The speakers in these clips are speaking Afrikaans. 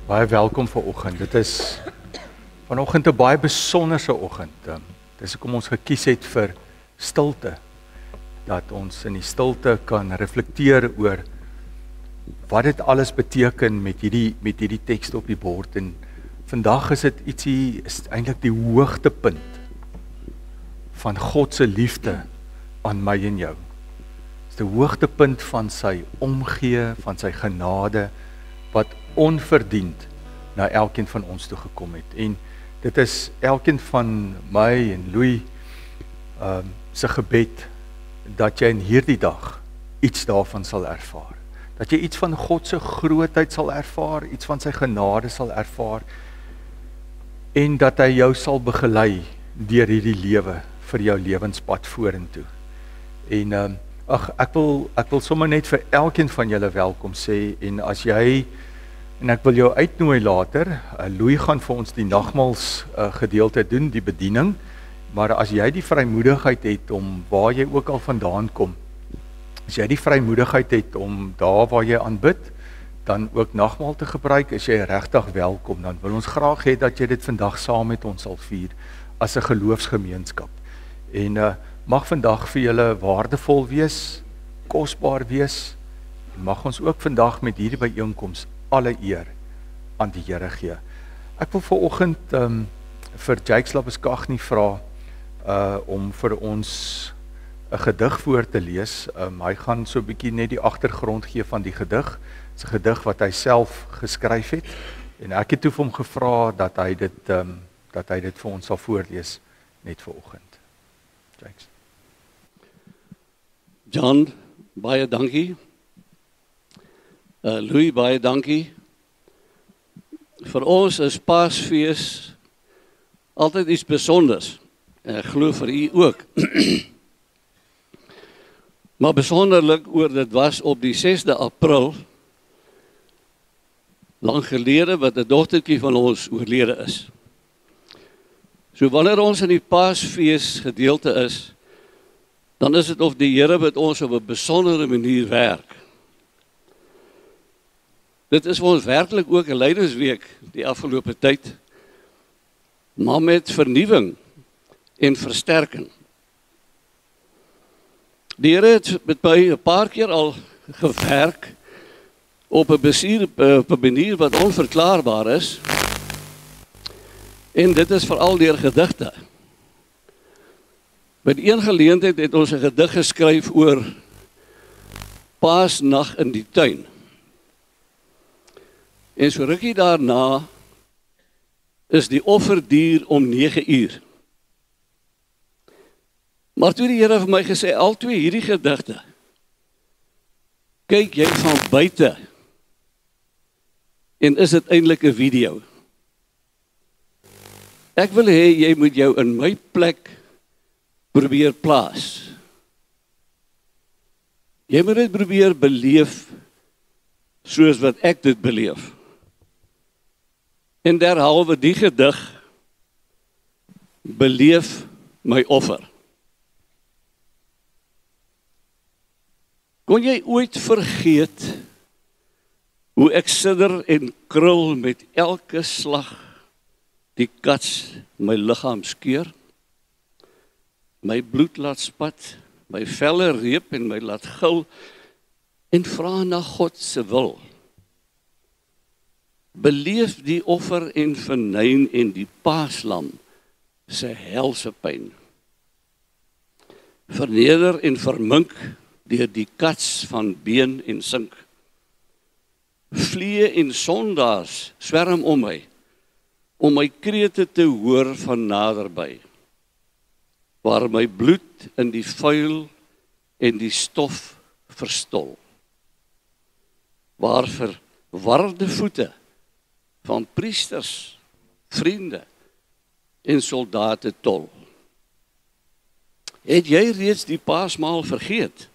Baie welkom vanoggend. Dit is vanoggend 'n baie besonderse oggend. Dis hoekom ons gekies het vir stilte. Dat ons in die stilte kan reflekteer oor wat dit alles beteken met hierdie teks op die bord. En vandag is dit is eintlik die hoogtepunt van God se liefde aan my en jou. Dis die hoogtepunt van sy omgee, van sy genade wat onverdiend na elkeen van ons toe gekom het. En dit is elkeen van my en Louis se gebed dat jy in hierdie dag iets daarvan sal ervaar. Dat jy iets van God se grootheid sal ervaar, iets van sy genade sal ervaar en dat hy jou sal begelei deur hierdie lewe vir jou lewenspad vorentoe. En ek wil sommer net vir elkeen van julle welkom sê en en ek wil jou uitnooi later, Louis gaan vir ons die nagmaals gedeelte doen, die bediening, maar as jy die vrymoedigheid het om waar jy ook al vandaan kom, as jy die vrymoedigheid het om daar waar jy aanbid, dan ook nagmaal te gebruik, is jy regtig welkom, dan wil ons graag hê dat jy dit vandag saam met ons sal vier, as 'n geloofsgemeenskap. En mag vandag vir julle waardevol wees, kosbaar wees, en mag ons ook vandag met hierdie byeenkoms alle eer aan die Here gee. Ek wil vanoggend vir Jakes Labeskagh vra om vir ons 'n gedig voor te lees. Hy gaan so 'n bietjie net die agtergrond gee van die gedig. Dit is 'n gedig wat hy self geskryf het en ek het toe vir hom gevra dat hy dit vir ons sal voorlees net vanoggend. Jakes. John, baie dankie. Louis, baie dankie. Vir ons is Paasfees altyd iets besonders. Ek glo vir u ook. Maar besonderlik oor dit was op die 6de April, lang gelede wat 'n dogtertjie van ons oorlede is. So wanneer ons in die Paasfees gedeelte is, dan is dit of die Here met ons op 'n besondere manier werk. Dit is vir ons werklik ook 'n lydersweek die afgelope tyd, maar met vernuwing en versterking. Die Here het met my 'n paar keer al gewerk op 'n manier wat onverklaarbaar is, en dit is veral deur gedigte. By een geleentheid het ons 'n gedig geskryf oor Paasnag in die tuin. En so rukkie daarna is die offerdier om 9 uur. Maar toe die Here vir my gesê, al twee hierdie gedigte, kyk jy van buite, en is dit eintlik 'n video. Ek wil hê jy moet jou in my plek probeer plaas. Jy moet dit probeer beleef, soos wat ek dit beleef. En derhalwe die gedig, beleef my offer. Kon jy ooit vergeet hoe ek sidder en krul met elke slag die kats my liggaam skeur? My bloed laat spat, my velle reep en my laat gil en vra na God se wil. Beleef die offer en vernyn en die paaslam se helse pyn. Verneder en vermink deur die kats van been en sink. Vlee en sondaars swerm om my krete te hoor van naderby. Waar my bloed in die vuil en die stof verstol. Waar verwarde voete van priesters, vriende en soldate tol. Het jy reeds die Paasmaal vergeet?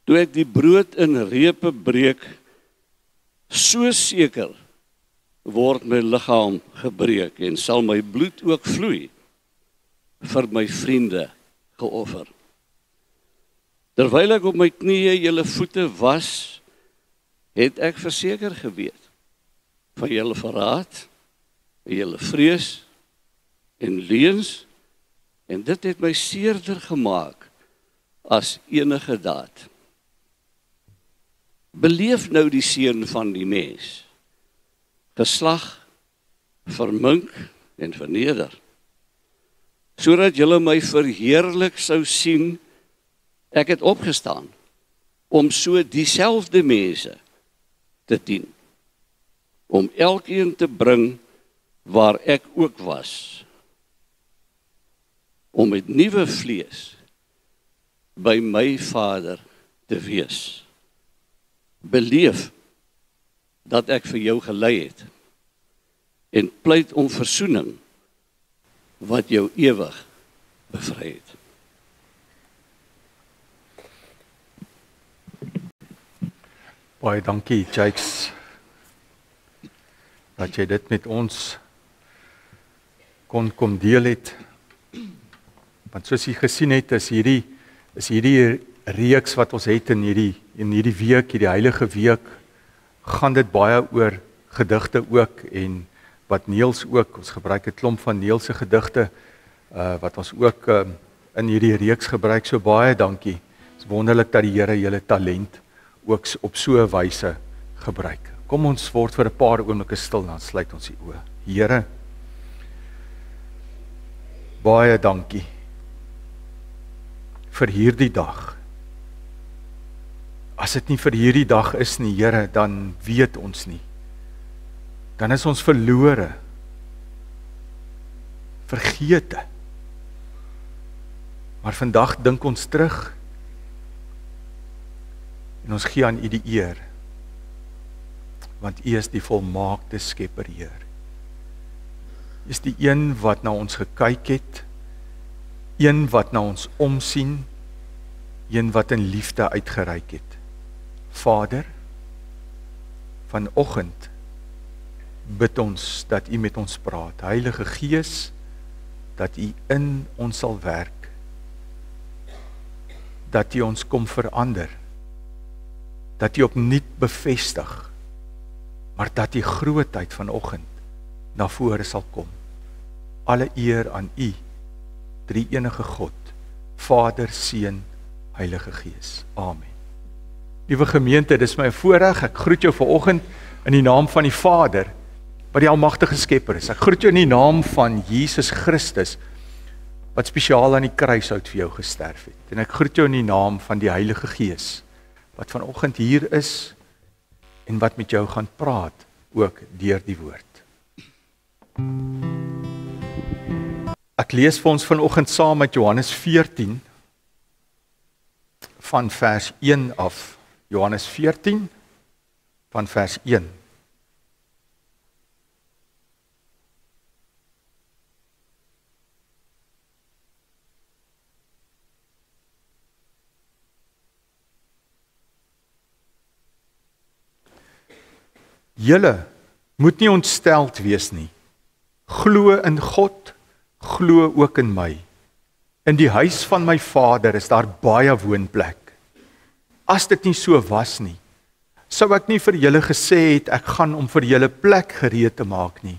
Toe ek die brood in repe breek, so seker word my liggaam gebreek en sal my bloed ook vloei vir my vriende geoffer. Terwyl ek op my knieë julle voete was, het ek verseker geweet, van julle verraad, julle vrees en leuns, en dit het my seerder gemaak as enige daad. Beleef nou die seën van die mens, geslag, vermink en verneder, sodat julle my verheerlik sou sien, ek het opgestaan, om so dieselfde mense te dien, om elkeen te bring waar ek ook was, om met nuwe vlees by my Vader te wees. Beleef dat ek vir jou gelei het en pleit om versoening wat jou ewig bevry het. Baie dankie, Jakes, dat jy dit met ons kon kom deel het. Want soos jy gesien het, is hierdie reeks wat ons het in hierdie week, hierdie heilige week, gaan dit baie oor gedigte ook, en wat Niels ook, ons gebruik 'n klomp van Niels se gedigte, wat ons ook in hierdie reeks gebruik, so baie dankie. Het is wonderlik dat die Here julle talent ook op so 'n wyse gebruik. Kom ons word vir 'n paar oomblikke stil, dan sluit ons die oë. Here, baie dankie vir hierdie dag. As dit nie vir hierdie dag is nie, Here, dan weet ons nie. Dan is ons verlore, vergete. Maar vandag dink ons terug, en ons gee aan U die eer, want U is die volmaakte Skepper, Heer. U is die een wat na ons gekyk het, een wat na ons omsien, een wat in liefde uitgereik het. Vader, vanoggend bid ons dat U met ons praat. Heilige Gees, dat U in ons sal werk, dat U ons kom verander, dat U opnuut bevestig, maar dat die grootheid vanoggend na vore sal kom. Alle eer aan U, drie enige God, Vader, Seun, Heilige Gees. Amen. Liewe gemeente, dis my voorreg, ek groet jou vanoggend in die naam van die Vader, wat die almagtige Skepper is. Ek groet jou in die naam van Jesus Christus, wat spesiaal aan die kruishout vir jou gesterf het. En ek groet jou in die naam van die Heilige Gees, wat vanoggend hier is, en wat met jou gaan praat, ook deur die woord. Ek lees vir ons vanoggend saam met Johannes 14, van vers 1 af. Johannes 14, van vers 1. Julle moet nie ontsteld wees nie. Glo in God, glo ook in my. In die huis van my Vader is daar baie woonplek. As dit nie so was nie, sou ek nie vir julle gesê het, ek gaan om vir julle plek gereed te maak nie.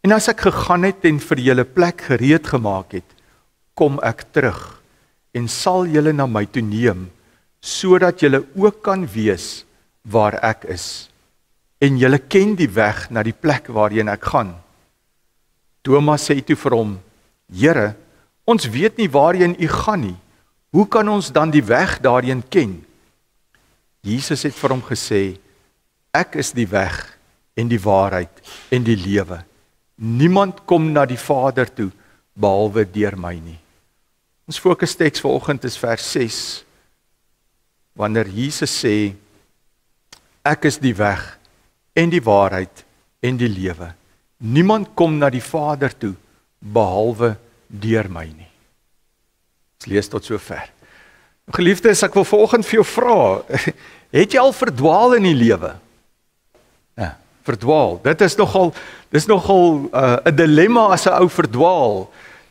En as ek gegaan het en vir julle plek gereed gemaak het, kom ek terug en sal julle na my toe neem, sodat julle ook kan wees waar ek is. En julle ken die weg na die plek waarheen ek gaan. Thomas sê toe vir hom, Here, ons weet nie waarheen U gaan nie. Hoe kan ons dan die weg daarheen ken? Jesus het vir hom gesê, ek is die weg en die waarheid en die lewe. Niemand kom na die Vader toe, behalwe deur my nie. Ons fokusteks vanoggend is vers 6, wanneer Jesus sê, ek is die weg en die waarheid en die lewe. Niemand kom na die Vader toe, behalwe deur my nie. Ons lees tot so ver. Geliefdes, ek wil vanoggend vir jou vra, het jy al verdwaal in die lewe? Ja, verdwaal. Dit is nogal 'n dilemma as 'n ou verdwaal.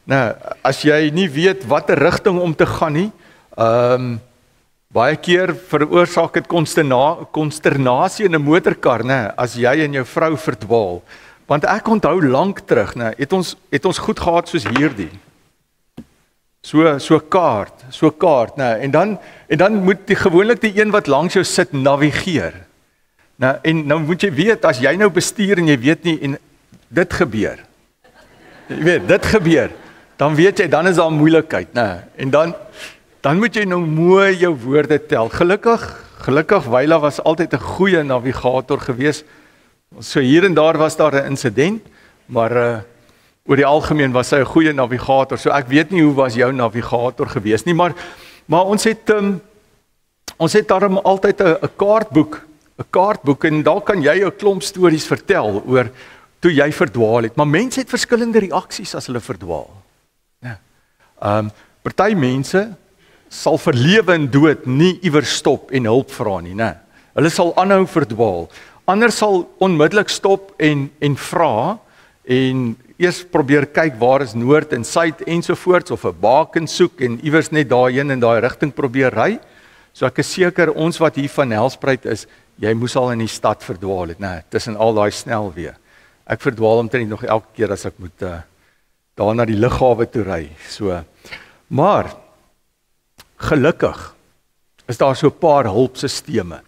Nou, as jy nie weet watter rigting om te gaan nie, Baie keer veroorsaak dit konsternasie in 'n motorkar, né, as jy en jou vrou verdwaal. Want ek onthou lank terug, né, het ons goed gehad soos hierdie. So kaart, né, en dan moet gewoonlik die een wat langs jou sit navigeer. Nou, en nou moet jy weet, as jy nou bestuur en jy weet nie, en dit gebeur. Jy weet, dit gebeur. Dan weet jy, dan is daar moeilikheid, né? En dan moet jy nou mooi jou woorde tel. Gelukkig Wyla was altyd 'n goeie navigator gewees. So hier en daar was daar 'n insident, maar oor die algemeen was sy 'n goeie navigator. So ek weet nie hoe was jou navigator gewees nie, maar ons het daarom altyd 'n kaartboek en daar kan jy 'n klomp stories vertel oor toe jy verdwaal het. Maar mense het verskillende reaksies as hulle verdwaal. Party mense sal vir lewe en dood nie iewers stop en hulp vra nie, né? Hulle sal aanhou verdwaal. Ander sal onmiddellik stop en vra en eers probeer kyk waar is noord en suid ensovoorts of 'n baken soek en iewers net daarheen in daai rigting probeer ry. So ek is seker ons wat hier van Nelspruit is, jy moes al in die stad verdwaal het, né? Tussen al daai snelweë. Ek verdwaal omtrent nog elke keer as ek moet daar na die lughawe toe ry. So, maar gelukkig is daar so 'n paar hulpsisteme.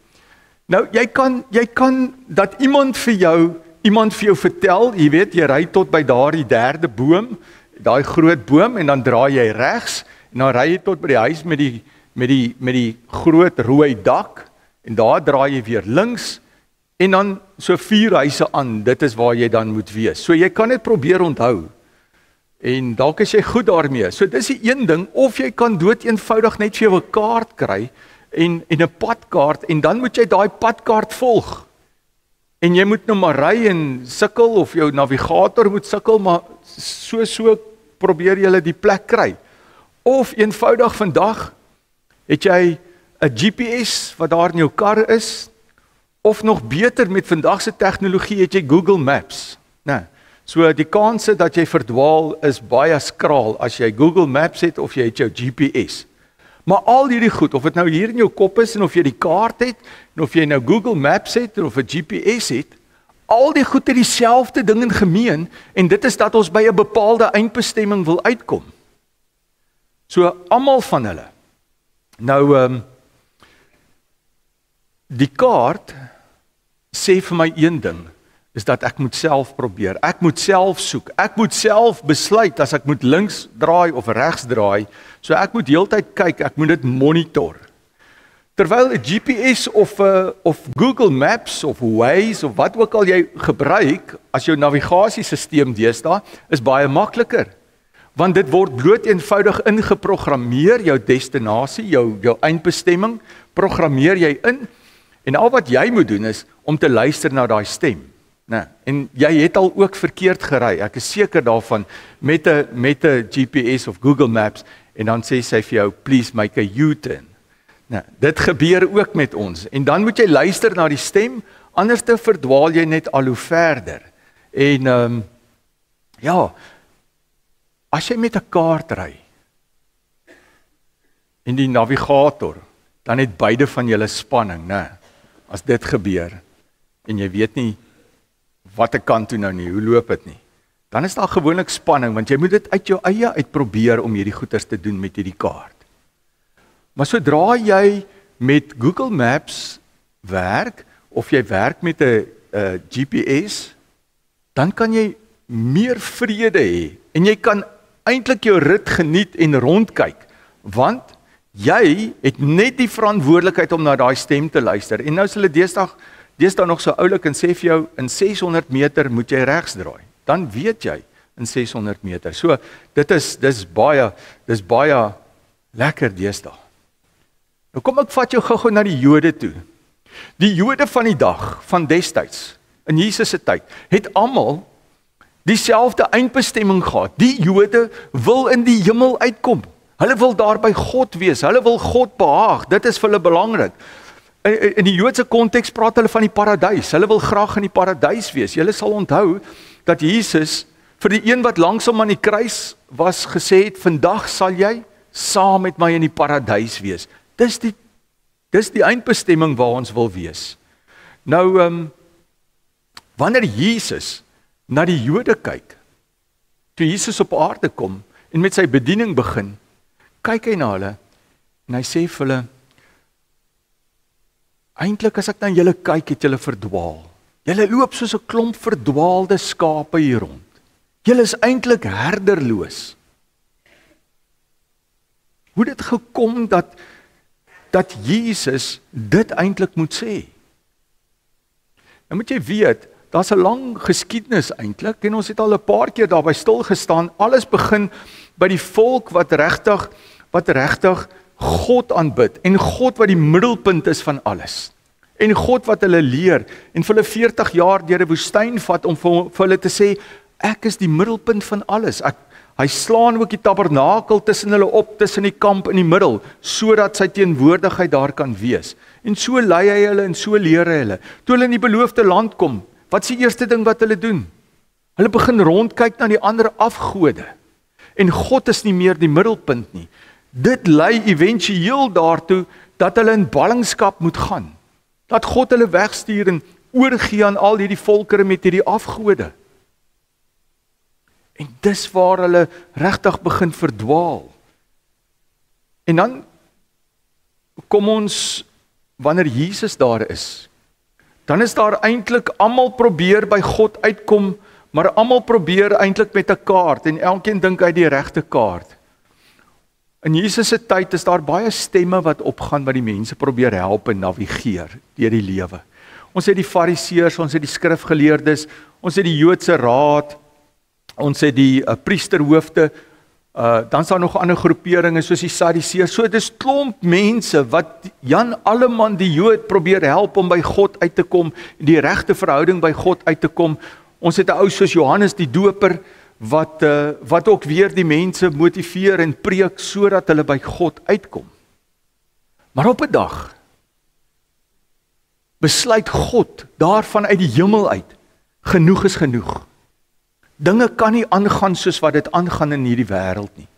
Nou jy kan dat iemand vir jou vertel, jy weet, jy ry tot by daardie derde boom, daai groot boom en dan draai jy regs en dan ry jy tot by die huis met die groot rooi dak en daar draai jy weer links en dan so 4 huise aan, dit is waar jy dan moet wees. So jy kan dit probeer onthou. En dalk is jy goed daarmee. So dis die een ding, of jy kan doeteenvoudig net vir jou 'n kaart kry en 'n padkaart en dan moet jy daai padkaart volg. En jy moet nou maar ry en sukkel of jou navigator moet sukkel, maar so probeer jy die plek kry. Of eenvoudig vandag het jy 'n GPS wat daar in jou kar is, of nog beter met vandag se tegnologie het jy Google Maps, né? So die kanse dat jy verdwaal is baie skraal as jy Google Maps het of jy het jou GPS. Maar al hierdie goed, of dit nou hier in jou kop is en of jy die kaart het en of jy nou Google Maps het of 'n GPS het, al die goed het dieselfde ding in gemeen en dit is dat ons by 'n bepaalde eindbestemming wil uitkom. So almal van hulle. Nou die kaart sê vir my een ding, is dat ek moet self probeer, ek moet self soek, ek moet self besluit as ek moet links draai of regs draai, so ek moet heeltyd kyk, ek moet dit monitor. Terwyl 'n GPS of Google Maps of Waze of wat ook al jy gebruik as jou navigasiesisteem deesdae, is baie makliker. Want dit word bloot eenvoudig ingeprogrammeer, jou destinasie, jou eindbestemming, programmeer jy in, en al wat jy moet doen is om te luister na daai stem. Nee, en jy het al ook verkeerd gery, ek is seker daarvan, met 'n GPS of Google Maps, en dan sê sy vir jou, please make a U-turn. Nee, dit gebeur ook met ons, en dan moet jy luister na die stem, anders te verdwaal jy net al hoe verder. En ja, as jy met 'n kaart ry, en die navigator, dan het beide van julle spanning, nee, as dit gebeur, en jy weet nie, wat ek kan toe nou nie, hoe loop dit nie, dan is daar gewoonlik spanning, want jy moet dit uit jou eie uitprobeer om hierdie goeders te doen met hierdie kaart. Maar sodra jy met Google Maps werk, of jy werk met 'n GPS, dan kan jy meer vrede hê, en jy kan eintlik jou rit geniet en rondkyk, want jy het net die verantwoordelikheid om na daai stem te luister, en nou is hulle deesdae nog so oulik en sê vir jou, in 600 meter moet jy regs draai, dan weet jy, in 600 meter, so, dis baie lekker deesdae. Nou kom ek vat jou gou na die Jode toe. Die Jode van die dag, van destyds, in Jesus se tyd, het almal dieselfde eindbestemming gehad. Die Jode wil in die hemel uitkom. Hulle wil daar by God wees. Hulle wil God behaag. Dit is vir hulle belangrik. In die Joodse konteks praat hulle van die paradys. Hulle wil graag in die paradys wees. Julle sal onthou dat Jesus vir die een wat langsom aan die kruis was gesê het, vandag sal jy saam met my in die paradys wees. Dis die Dis die eindbestemming waar ons wil wees. Nou, wanneer Jesus na die Jode kyk, toe Jesus op aarde kom en met sy bediening begin, kyk hy na hulle en hy sê vir hulle, eintlik as ek na julle kyk, het julle verdwaal. Julle loop soos 'n klomp verdwaalde skape hier rond. Julle is eintlik herderloos. Hoe dit gekom dat Jesus dit eintlik moet sê? Nou moet jy weet, daar's 'n lang geskiedenis eintlik en ons het al 'n paar keer daarby stil gestaan. Alles begin by die volk wat regtig God aanbid en God wat die middelpunt is van alles. En God wat hulle leer en vir hulle 40 jaar deur die woestyn vat om vir hulle te sê, ek is die middelpunt van alles. Hy slaan ook die tabernakel tussen hulle op, tussen die kamp in die middel, sodat sy teenwoordigheid daar kan wees. En so lei hy hulle en so leer hy hulle. Toe hulle in die beloofde land kom, wat is die eerste ding wat hulle doen? Hulle begin rondkyk na die ander afgode. En God is nie meer die middelpunt nie. Dit lei éventueel daartoe dat hulle in ballingskap moet gaan. Dat God hulle wegstuur en oorgee aan al hierdie volkere met hierdie afgode. En dis waar hulle regtig begin verdwaal. En dan kom ons, wanneer Jesus daar is, dan is daar eintlik almal probeer by God uitkom, maar almal probeer eintlik met 'n kaart en elkeen dink hy die regte kaart. In Jesus se tyd is daar baie stemme wat opgaan wat die mense probeer help en navigeer deur die lewe. Ons het die Fariseërs, ons het die skrifgeleerdes, ons het die Joodse raad, ons het die priesterhoofde, dan is daar nog ander groeperinge soos die Sadduseërs. So dis klomp mense wat Jan Alleman die Jood probeer help om by God uit te kom, die regte verhouding by God uit te kom. Ons het 'n ou soos Johannes die Doper wat ook weer die mense motiveer en preek sodat hulle by God uitkom. Maar op 'n dag besluit God daarvan uit die hemel uit, genoeg is genoeg. Dinge kan nie aangaan soos wat dit aangaan in hierdie wêreld nie.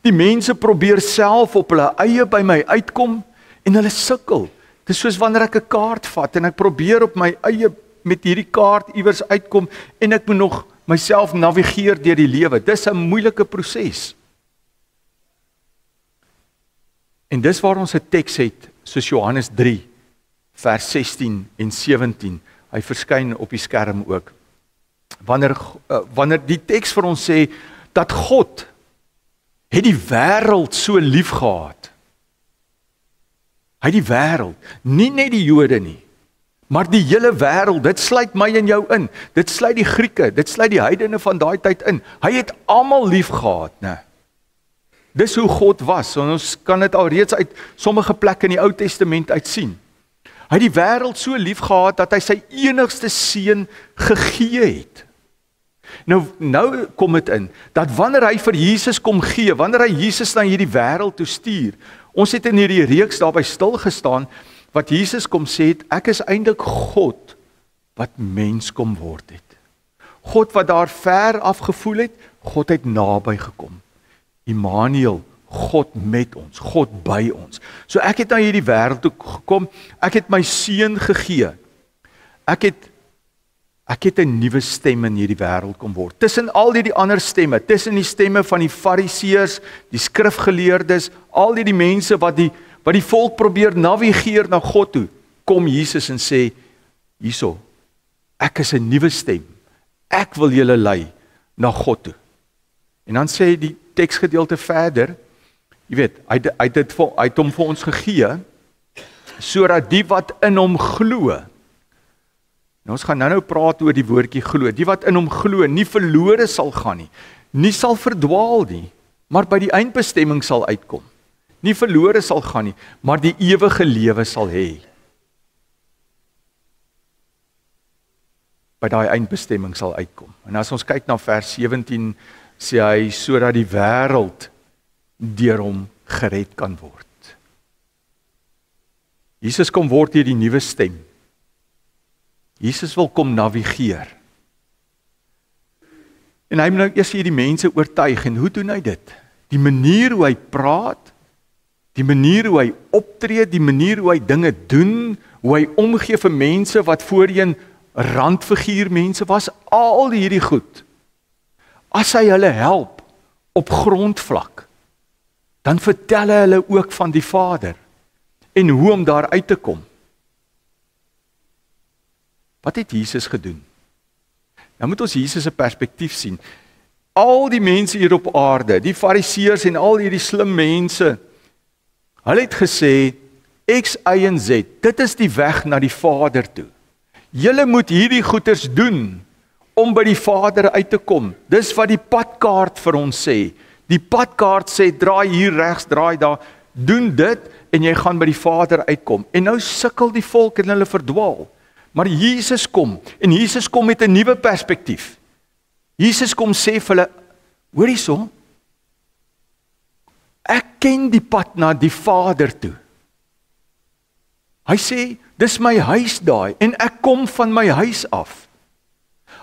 Die mense probeer self op hulle eie by my uitkom en hulle sukkel. Dit is soos wanneer ek 'n kaart vat en ek probeer op my eie met hierdie kaart iewers uitkom en ek moet nog myself navigeer deur die lewe. Dis 'n moeilike proses. En dis waar ons 'n teks het, soos Johannes 3, vers 16 en 17. Hy verskyn op die skerm ook. Wanneer die teks vir ons sê, dat God het die wêreld so lief gehad. Hy het die wêreld, nie net die Jode nie, maar die hele wêreld, dit sluit my en jou in. Dit sluit die Grieke, dit sluit die heidene van daai tyd in. Hy het almal lief gehad, né? Dis hoe God was. En ons kan dit al reeds uit sommige plekke in die Ou Testament uit sien. Hy het die wêreld so lief gehad dat hy sy enigste seun gegee het. Nou kom dit in dat wanneer hy vir Jesus kom gee, wanneer hy Jesus na hierdie wêreld toe stuur. Ons het in hierdie reeks daarby stil gestaan wat Jesus kom sê het, ek is eintlik God wat mens kom word het. God wat daar ver afgevoel het, God het naby gekom. Immanuel, God met ons, God by ons. So ek het na hierdie wêreld toe gekom, ek het my seun gegee. Ek het 'n nuwe stem in hierdie wêreld kom word. Tussen al die ander stemme, tussen die stemme van die Fariseërs, die skrifgeleerdes, al die mense wat die volk probeer navigeer na God toe, kom Jesus en sê, hierso, ek is 'n nuwe stem. Ek wil julle lei na God toe. En dan sê die teksgedeelte verder, jy weet, hy het hom vir ons gegee, sodat die wat in hom glo. Nou ons gaan nou praat oor die woordjie glo. Die wat in hom glo, nie verlore sal gaan nie sal verdwaal nie, maar by die eindbestemming sal uitkom. Nie verlore sal gaan nie, maar die ewige lewe sal hê. By daai eindbestemming sal uitkom. En as ons kyk na vers 17, sê hy, sodat die wêreld deur hom gered kan word. Jesus kom word hier die nuwe stem. Jesus wil kom navigeer. En hy moet nou eers hier die mense oortuig. En hoe doen hy dit? Die manier hoe hy praat, Die manier hoe hy optree, die manier hoe hy dinge doen, hoe hy omgee vir mense wat voorheen randfiguur mense was, al hierdie goed. As hy hulle help op grondvlak, dan vertel hy hulle ook van die Vader en hoe om daar uit te kom. Wat het Jesus gedoen? Nou moet ons Jesus se perspektief sien. Al die mense hier op aarde, die fariseërs en al hierdie slim mense, hulle het gesê, X, Y en Z, dit is die weg na die Vader toe. Julle moet hierdie goeders doen, om by die Vader uit te kom. Dis wat die padkaart vir ons sê. Die padkaart sê, draai hier regs, draai daar, doen dit, en jy gaan by die Vader uitkom. En nou sukkel die volk en hulle verdwaal. Maar Jesus kom, en Jesus kom met 'n nuwe perspektief. Jesus kom sê vir hulle, hoor hierso, ek ken die pad na die Vader toe. Hy sê, dis my huis daai, en ek kom van my huis af.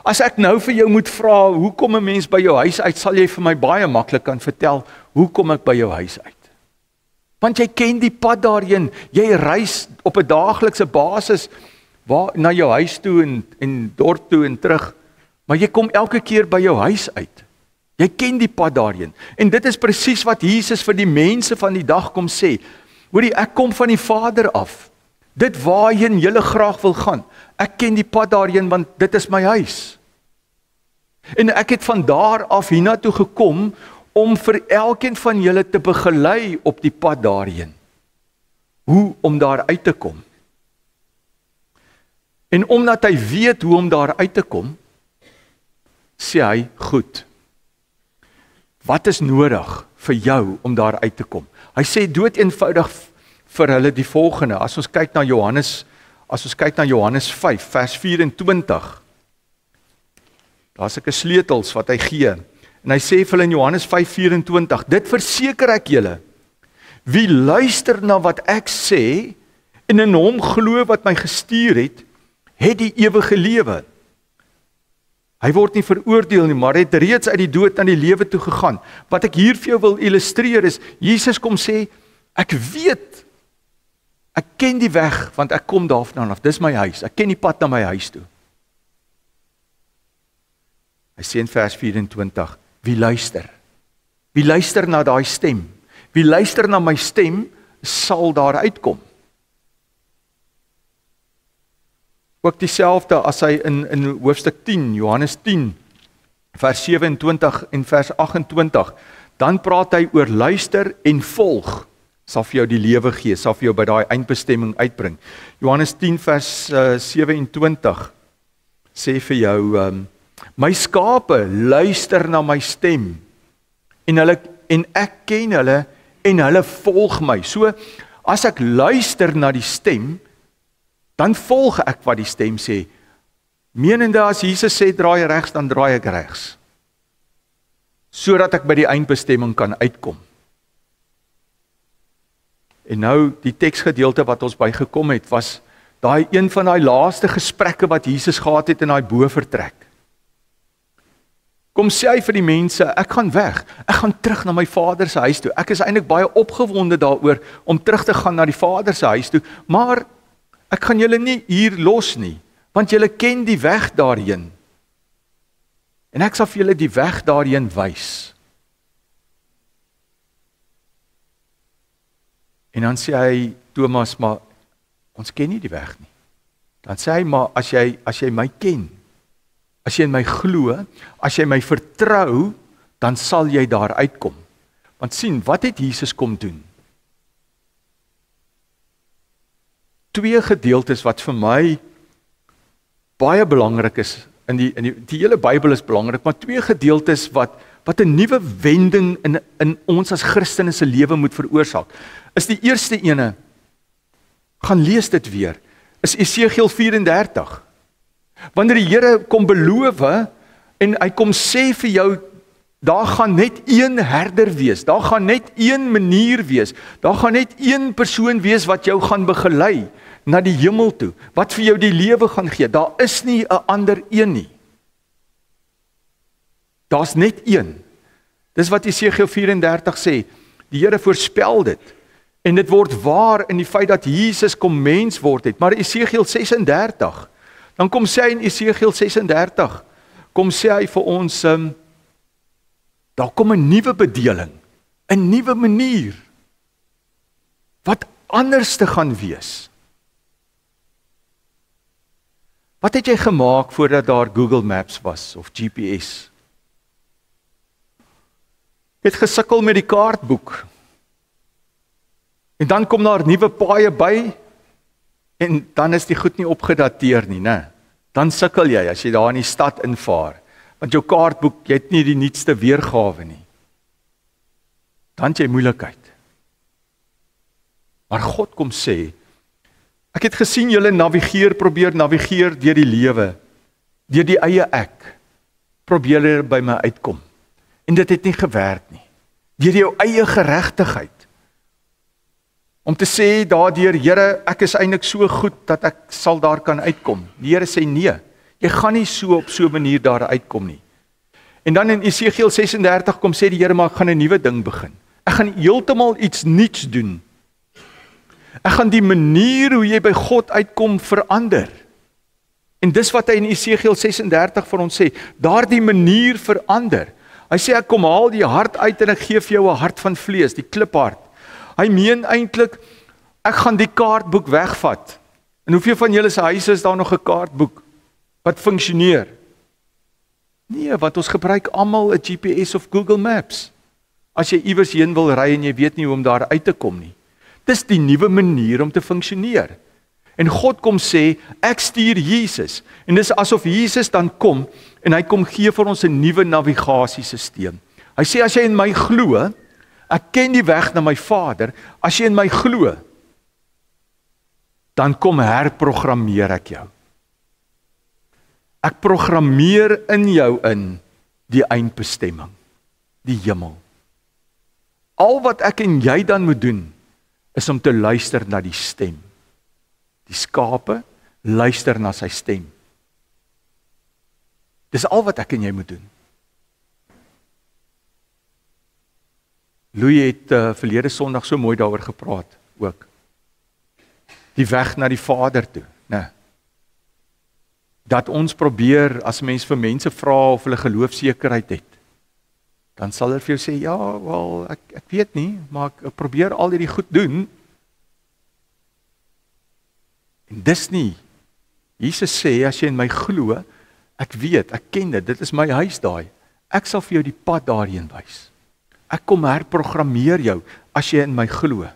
As ek nou vir jou moet vra, hoe kom 'n mens by jou huis uit, sal jy vir my baie maklik kan vertel, hoe kom ek by jou huis uit? Want jy ken die pad daarheen, jy reis op 'n daaglikse basis, na jou huis toe en dorp toe en terug, maar jy kom elke keer by jou huis uit. Jy ken die pad daarheen. En dit is presies wat Jesus vir die mense van die dag kom sê. Hoorie, ek kom van die Vader af. Dit waarheen julle graag wil gaan. Ek ken die pad daarheen want dit is my huis. En ek het van daar af hiernatoe gekom om vir elkeen van julle te begelei op die pad daarheen. Hoe om daar uit te kom. En omdat hy weet hoe om daar uit te kom, sê hy, goed, wat is nodig vir jou om daar uit te kom? Hy sê dood eenvoudig vir hulle die volgende, as ons kyk na Johannes 5, vers 24, daar is 'n sleutels wat hy gee, en hy sê vir hulle in Johannes 5, 24, dit verseker ek julle, wie luister na wat ek sê, en in hom glo wat my gestuur het die ewige lewe. Hy word nie veroordeel nie, maar het reeds uit die dood na die lewe toe gegaan. Wat ek hier vir jou wil illustreer is, Jesus kom sê, ek weet, ek ken die weg, want ek kom daarvan af, dis my huis, ek ken die pad na my huis toe. Hy sê in vers 24, wie luister na daai stem, wie luister na my stem, sal daar uitkom. Ook dieselfde as hy in hoofstuk 10, Johannes 10, vers 27 en vers 28, dan praat hy oor luister en volg, sal vir jou die lewe gee, sal vir jou by daai eindbestemming uitbring. Johannes 10 vers 27 sê vir jou, my skape luister na my stem, en ek ken hulle, en hulle volg my. So, as ek luister na die stem, dan volg ek wat die stem sê. Menende as Jesus sê draai regs, dan draai ek regs. Sodat ek by die eindbestemming kan uitkom. En nou die teksgedeelte wat ons bygekom het, was daai een van daai laaste gesprekke wat Jesus gehad het in daai bovertrek. Kom sê hy vir die mense, ek gaan weg, ek gaan terug na my Vader se huis toe. Ek is eintlik baie opgewonde daaroor om terug te gaan na die Vader se huis toe, maar ek gaan julle nie hier los nie, want julle ken die weg daarheen. En ek sal vir julle die weg daarheen wys. En dan sê hy, Thomas, maar ons ken nie die weg nie. Dan sê hy, maar as jy my ken, as jy in my glo, as jy my vertrou, dan sal jy daar uitkom. Want sien, wat het Jesus kom doen? Twee gedeeltes wat vir my baie belangrik is, die hele Bybel is belangrik, maar twee gedeeltes wat 'n nuwe wending in ons as Christene se lewe moet veroorsaak. Is die eerste ene, gaan lees dit weer, is Esegiel 34. Wanneer die Here kom beloof en hy kom sê vir jou, daar gaan net een herder wees, daar gaan net een manier wees, daar gaan net een persoon wees wat jou gaan begelei na die hemel toe, wat vir jou die lewe gaan gee. Daar is nie 'n ander een nie. Daar's net een. Dis wat Esegiel 34 sê. Die Here voorspel dit. En dit word waar in die feit dat Jesus kom mens word het. Maar Esegiel 36, dan kom sê hy in Esegiel 36, kom sê hy vir ons, daar kom 'n nuwe bedeling, 'n nuwe manier, wat anders te gaan wees. Wat het jy gemaak voordat daar Google Maps was, of GPS? Jy het gesukkel met die kaartboek, en dan kom daar nuwe paaie by, en dan is die goed nie opgedateer nie, né? Dan sukkel jy as jy daar in die stad invaar, want jou kaartboek, jy het nie die nuutste weergawe nie. Dan het jy moeilikheid. Maar God kom sê, ek het gesien julle probeer navigeer deur die lewe, deur die eie ek, probeer julle by my uitkom. En dit het nie gewerk nie. Deur jou eie geregtigheid. Om te sê daardeur, Here, ek is eintlik so goed dat ek sal daar kan uitkom. Die Here sê nee, jy gaan nie so op so 'n manier daar uitkom nie. En dan in Esegiel 36 kom sê die Here, maar ek gaan 'n nuwe ding begin. Ek gaan heeltemal iets nuuts doen. Ek gaan die manier hoe jy by God uitkom verander. En dis wat hy in Esegiel 36 vir ons sê, daardie manier verander. Hy sê ek kom haal die hart uit en ek gee vir jou 'n hart van vlees, die kliphart. Hy meen eintlik, ek gaan die kaartboek wegvat. En hoeveel van julle se huise is daar nog 'n kaartboek wat funksioneer? Nee, want ons gebruik almal 'n GPS of Google Maps. As jy iewers heen wil ry en jy weet nie hoe om daar uit te kom nie. Dis die nuwe manier om te funksioneer. En God kom sê, ek stuur Jesus. En dis asof Jesus dan kom en hy kom gee vir ons 'n nuwe navigasiesisteem. Hy sê as jy in my glo, ek ken die weg na my Vader, as jy in my glo, dan kom herprogrammeer ek jou. Ek programmeer in jou in die eindbestemming, die hemel. Al wat ek en jy dan moet doen, is om te luister na die stem. Die skape luister na sy stem. Dis al wat ek en jy moet doen. Louis het verlede Sondag so mooi daaroor gepraat ook. Die weg na die Vader toe, né? Dat ons probeer, as mens vir mense vra of hulle geloofsekerheid het, dan sal hulle vir jou sê, ja, wel, ek weet nie, maar ek probeer al hierdie goed doen. En dis nie. Jesus sê, as jy in my glo, ek weet, ek ken dit is my huis daai. Ek sal vir jou die pad daarheen wys. Ek kom herprogrammeer jou, as jy in my glo.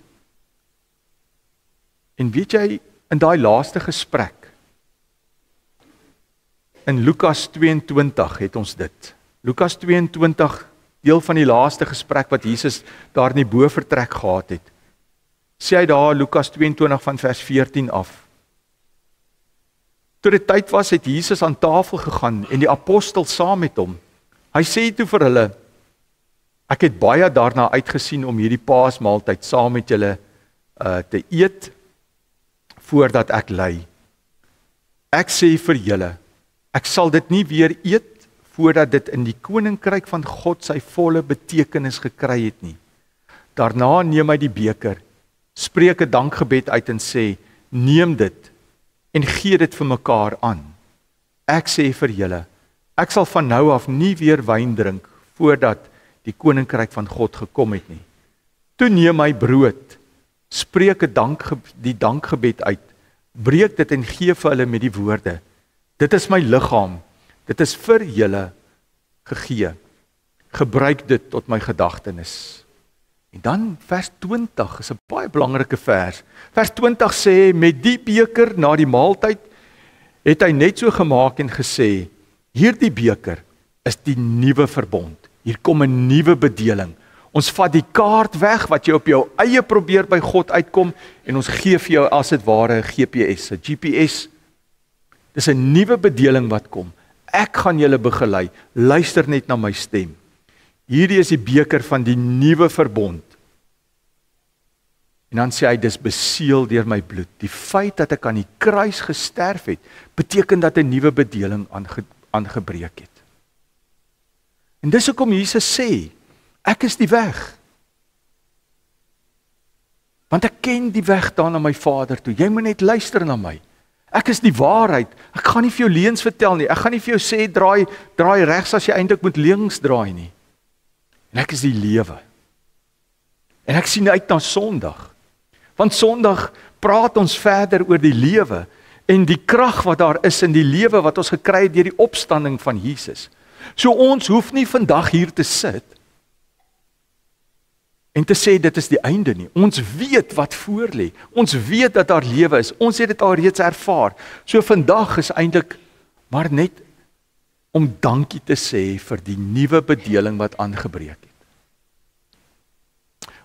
En weet jy, in daai laaste gesprek, in Lukas 22 het ons dit. Lukas 22, deel van die laaste gesprek wat Jesus daar in die bovertrek gehad het. Sê hy daar, Lukas 22 van vers 14 af. Toe dit tyd was, het Jesus aan tafel gegaan en die apostel saam met hom. Hy sê toe vir hulle, ek het baie daarna uitgesien om hierdie paasmaaltyd saam met julle te eet, voordat ek ly. Ek sê vir julle, ek sal dit nie weer eet, voordat dit in die koninkryk van God sy volle betekenis gekry het nie. Daarna neem hy die beker, spreek 'n dankgebed uit en sê, neem dit en gee dit vir mekaar aan. Ek sê vir julle, ek sal van nou af nie weer wyn drink, voordat die koninkryk van God gekom het nie. Toe neem hy brood, spreek die dankgebed uit, breek dit en gee vir hulle met die woorde, dit is my liggaam, dit is vir julle gegee. Gebruik dit tot my gedagtenis. En dan vers 20 is 'n baie belangrike vers. Vers 20 sê, met die beker na die maaltyd, het hy net so gemaak en gesê, hierdie beker is die nuwe verbond. Hier kom 'n nuwe bedeling. Ons vat die kaart weg wat jy op jou eie probeer by God uitkom en ons gee vir jou as dit ware 'n GPS, 'n GPS. Dis 'n nuwe bedeling wat kom. Ek gaan julle begelei. Luister net na my stem. Hierdie is die beker van die nuwe verbond. En dan sê hy, dis beseël deur my bloed. Die feit dat ek aan die kruis gesterf het, beteken dat 'n nuwe bedeling aangebreek het. En dis hoekom Jesus sê, ek is die weg. Want ek ken die weg daar na my Vader toe. Jy moet net luister na my. Ek is die waarheid. Ek gaan nie vir jou leuns vertel nie. Ek gaan nie vir jou sê draai regs as jy eintlik moet links draai nie. En ek is die lewe. En ek sien uit na Sondag. Want Sondag praat ons verder oor die lewe en die krag wat daar is in die lewe wat ons gekry het deur die opstanding van Jesus. So ons hoef nie vandag hier te sit en te sê dit is die einde nie. Ons weet wat voor lê. Ons weet dat daar lewe is. Ons het dit al reeds ervaar. So vandag is eintlik maar net om dankie te sê vir die nuwe bedeling wat aangebreek het.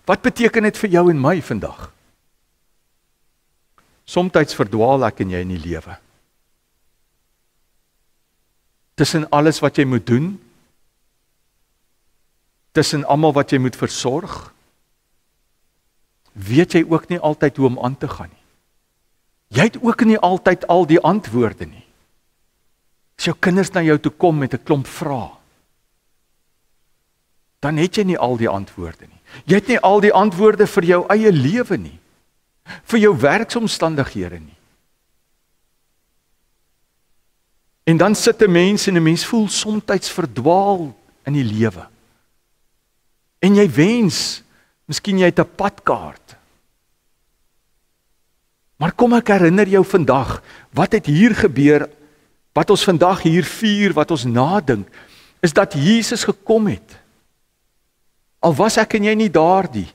Wat beteken dit vir jou en my vandag? Somstyds verdwaal ek en jy in die lewe. Tussen alles wat jy moet doen, tussen almal wat jy moet versorg, weet jy ook nie altyd hoe om aan te gaan nie. Jy het ook nie altyd al die antwoorde nie. As jou kinders na jou toe kom met 'n klomp vrae, dan het jy nie al die antwoorde nie. Jy het nie al die antwoorde vir jou eie lewe nie, vir jou werksomstandighede nie. En dan sit 'n mens en 'n mens voel soms verdwaal in die lewe. En jy wens, miskien jy het 'n padkaart. Maar kom ek herinner jou vandag, wat het hier gebeur, wat ons vandag hier vier, wat ons nadink, is dat Jesus gekom het. Al was ek en jy nie daardie,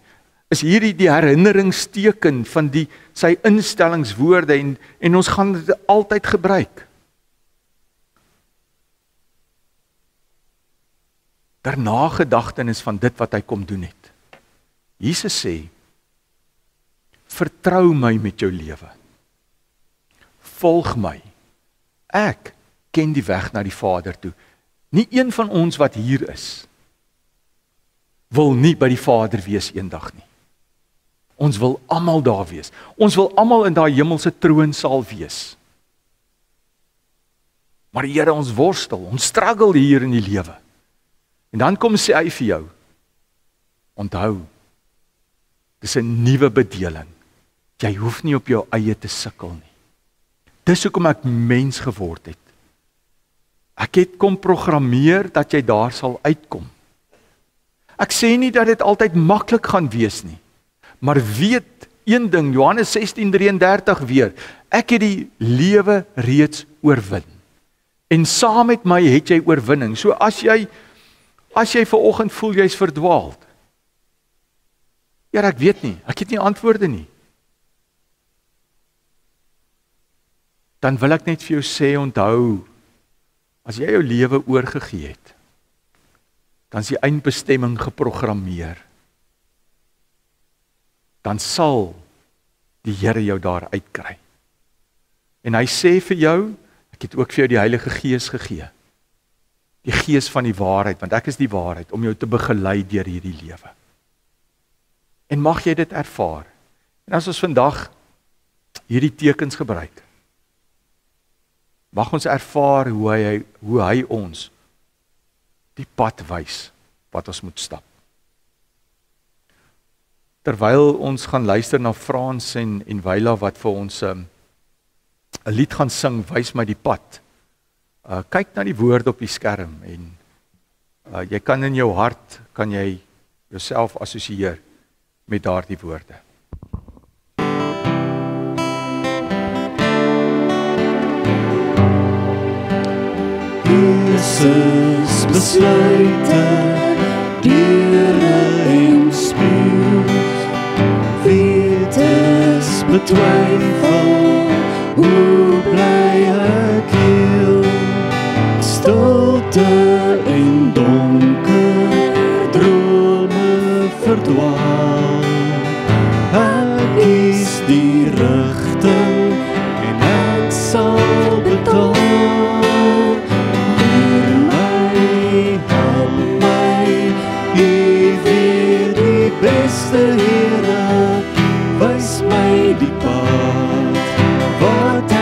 is hierdie die herinneringsteken van sy instellingswoorde en ons gaan dit altyd gebruik. Ter nagedagtenis van dit wat hy kom doen het. Jesus sê, vertrou my met jou lewe. Volg my. Ek ken die weg na die Vader toe. Nie een van ons wat hier is, wil nie by die Vader wees eendag nie. Ons wil almal daar wees. Ons wil almal in daai hemelse troonsaal wees. Maar Here, ons worstel, ons struggle hier in die lewe. En dan kom sê hy vir jou, onthou, dis 'n nuwe bedeling. Jy hoef nie op jou eie te sukkel nie. Dis hoekom ek mens geword het. Ek het kom programmeer dat jy daar sal uitkom. Ek sê nie dat dit altyd maklik gaan wees nie, maar weet een ding, Johannes 16:33 weer, ek het die lewe reeds oorwin. En saam met my het jy oorwinning. So as jy vanoggend voel jy's verdwaald, ja, ek weet nie, ek het nie antwoorde nie. Dan wil ek net vir jou sê, onthou, as jy jou lewe oorgegee het, dan is die eindbestemming geprogrammeer. Dan sal die Here jou daar uitkry. En hy sê vir jou, ek het ook vir jou die Heilige Gees gegee. Die Gees van die waarheid, want ek is die waarheid, om jou te begelei deur hierdie lewe. En mag jy dit ervaar. En as ons vandag hierdie tekens gebruik, mag ons ervaar hoe hy ons die pad wys wat ons moet stap. Terwyl ons gaan luister na Frans en Wyla wat vir ons 'n lied gaan sing, wys my die pad. Kyk na die woorde op die skerm en jy kan in jou hart, kan jy jouself assosieer met daardie woorde. Jesus besluite, diere en spiels, weet is betwyfel, hoe bly ek heel, stilte en donker, drome verdwaal, ek kies die rigting en ek sal betaal. Beste Here, wys my die pad wat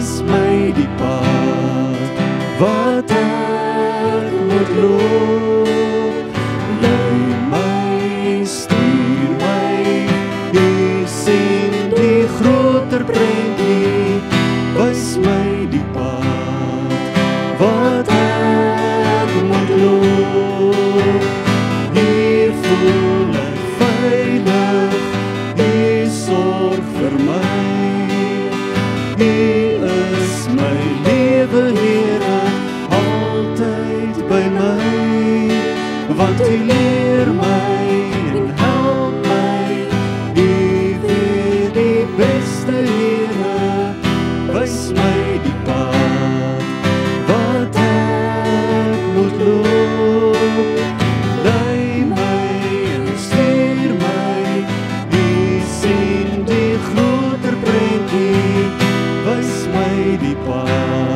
wys my die pad wat ek moet loop. Lei my, stuur my, U sien die groter prentjie, wys my die pad wat ek moet loop. Hier voel ek veilig, U sorg vir my. U is my lewe, Here, altyd by my, want U leer my en help my. U weet die beste, Here, wys my die pad wat ek moet loop. Lei my en stuur my, U sien die groter prentjie, wys my die pad